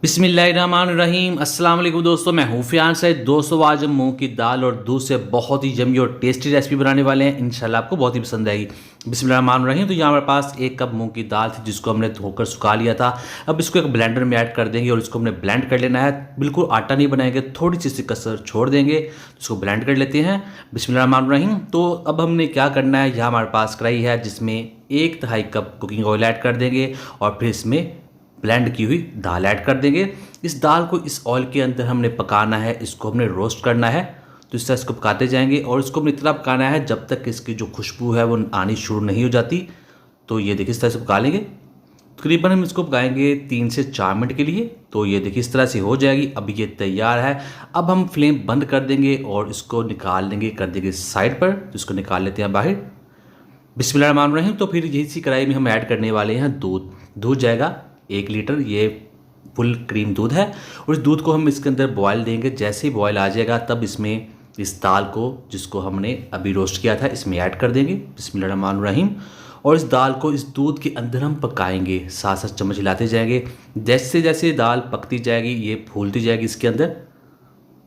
बिस्मिल्लाहिर्रहमानिर्रहीम। अस्सलाम वालेकुम दोस्तों, मैं हूँ फियाज से। दोस्तों आज हम मूंग की दाल और दूध से बहुत ही यम्मी और टेस्टी रेसिपी बनाने वाले हैं। इंशाल्लाह आपको बहुत ही पसंद आएगी। बिस्मिल्लाहिर्रहमानिर्रहीम। तो यहाँ हमारे पास 1 कप मूंग की दाल थी जिसको हमने धोकर सुखा लिया था। अब इसको एक ब्लेंडर में ऐड कर देंगे और इसको हमने ब्लेंड कर लेना है। बिल्कुल आटा नहीं बनाएंगे, थोड़ी सी कसर छोड़ देंगे। इसको ब्लेंड कर लेते हैं। बिस्मिल्लाहिर्रहमानिर्रहीम। तो अब हमने क्या करना है, यहाँ हमारे पास कढ़ाई है जिसमें 1/2 कप कुकिंग ऑयल ऐड कर देंगे और फिर इसमें ब्लेंड की हुई दाल ऐड कर देंगे। इस दाल को इस ऑयल के अंदर हमने पकाना है, इसको हमने रोस्ट करना है। तो इस तरह इसको पकाते जाएंगे और इसको हमने इतना पकाना है जब तक इसकी जो खुशबू है वो आनी शुरू नहीं हो जाती। तो ये देखिए इस तरह से पका लेंगे। तकरीबन हम इसको पकाएंगे 3 से 4 मिनट के लिए। तो ये देखिए इस तरह से हो जाएगी। अब ये तैयार है। अब हम फ्लेम बंद कर देंगे और इसको निकाल देंगे, कर देंगे साइड पर। तो इसको निकाल लेते हैं बाहर। बिस्मिल्लाहिर्रहमानिर्रहीम। तो फिर यही सी कढ़ाई में हम ऐड करने वाले हैं दूध। दूध जाएगा 1 लीटर, ये फुल क्रीम दूध है। और इस दूध को हम इसके अंदर बॉयल देंगे। जैसे ही बॉयल आ जाएगा तब इसमें इस दाल को जिसको हमने अभी रोस्ट किया था इसमें ऐड कर देंगे। बिस्मिल्लाहिर्रहमानिर्रहीम। और इस दाल को इस दूध के अंदर हम पकाएंगे, साथ साथ चम्मच हिलाते जाएंगे। जैसे जैसे दाल पकती जाएगी ये फूलती जाएगी इसके अंदर।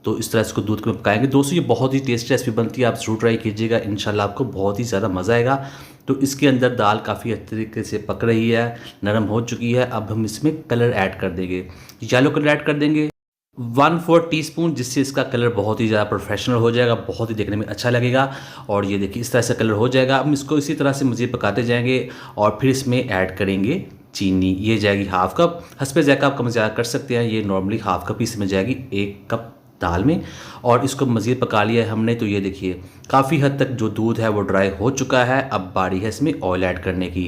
तो इस तरह इसको दूध को पकाएंगे। दोस्तों ये बहुत ही टेस्टी रेसिपी बनती है, आप ज़रूर ट्राई कीजिएगा। इंशाल्लाह आपको बहुत ही ज़्यादा मज़ा आएगा। तो इसके अंदर दाल काफ़ी अच्छे तरीके से पक रही है, नरम हो चुकी है। अब हम इसमें कलर ऐड कर देंगे, येलो कलर ऐड कर देंगे 1/4 टीस्पून, जिससे इसका कलर बहुत ही ज़्यादा प्रोफेशनल हो जाएगा, बहुत ही देखने में अच्छा लगेगा। और ये देखिए इस तरह से कलर हो जाएगा। हम इसको इसी तरह से मज़ीद पकाते जाएंगे और फिर इसमें ऐड करेंगे चीनी। ये जाएगी 1/2 कप। हस्बे ज़ायक़ा आप कम ज़्यादा कर सकते हैं। ये नॉर्मली 1/2 कप इसमें जाएगी 1 कप दाल में। और इसको मज़ीद पका लिया है हमने। तो ये देखिए काफ़ी हद तक जो दूध है वो ड्राई हो चुका है। अब बारी है इसमें ऑयल ऐड करने की।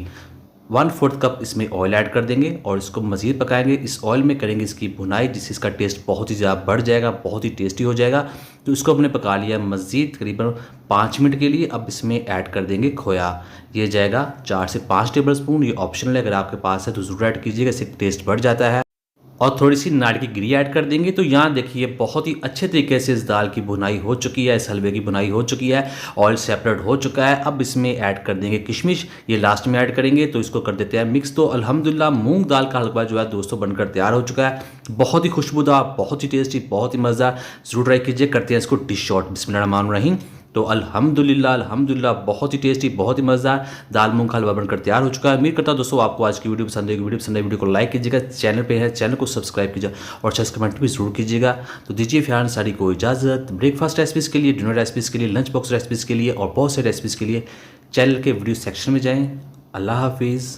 1/4 कप इसमें ऑयल ऐड कर देंगे और इसको मज़ीद पकाएंगे। इस ऑयल में करेंगे इसकी भुनाई, जिससे इसका टेस्ट बहुत ही ज़्यादा बढ़ जाएगा, बहुत ही टेस्टी हो जाएगा। तो इसको हमने पका लिया मज़ीद करीबन 5 मिनट के लिए। अब इसमें ऐड कर देंगे खोया। ये जाएगा 4 से 5 टेबल स्पून। ये ऑप्शनल है, अगर आपके पास है तो ज़रूर ऐड कीजिएगा, इससे टेस्ट बढ़ जाता है। और थोड़ी सी नारियल की गिरी ऐड कर देंगे। तो यहाँ देखिए बहुत ही अच्छे तरीके से इस दाल की भुनाई हो चुकी है, इस हलवे की भुनाई हो चुकी है, ऑयल सेपरेट हो चुका है। अब इसमें ऐड कर देंगे किशमिश, ये लास्ट में ऐड करेंगे। तो इसको कर देते हैं मिक्स। तो अल्हम्दुलिल्लाह मूंग दाल का हलवा जो है दोस्तों बनकर तैयार हो चुका है। बहुत ही खुशबूदार, बहुत ही टेस्टी, बहुत ही मज़ेदार। ज़रूर ट्राई कीजिए। करते हैं इसको डिश आउट। बिस्मिल्लाहिर्रहमानिर्रहीम। तो अल्हम्दुलिल्लाह बहुत ही टेस्टी, बहुत ही मज़ेदार दाल मूंग का हलवा बनकर तैयार हो चुका है। उम्मीद करता हूं दोस्तों आपको आज की वीडियो पसंद आएगी। वीडियो पसंद आई वीडियो को लाइक कीजिएगा, चैनल पे है चैनल को सब्सक्राइब कीजिए और अच्छा कमेंट भी जरूर कीजिएगा। तो दीजिए फियाज अंसारी को इजाज़त। ब्रेकफास्ट रेसिपीज़ के लिए, डिनर रेसिपीज़ के लिए, लंच बॉक्स रेसिपीज़ के लिए और बहुत से रेसिपीज़ के लिए चैनल के वीडियो सेक्शन में जाएँ। अल्लाह हाफिज़।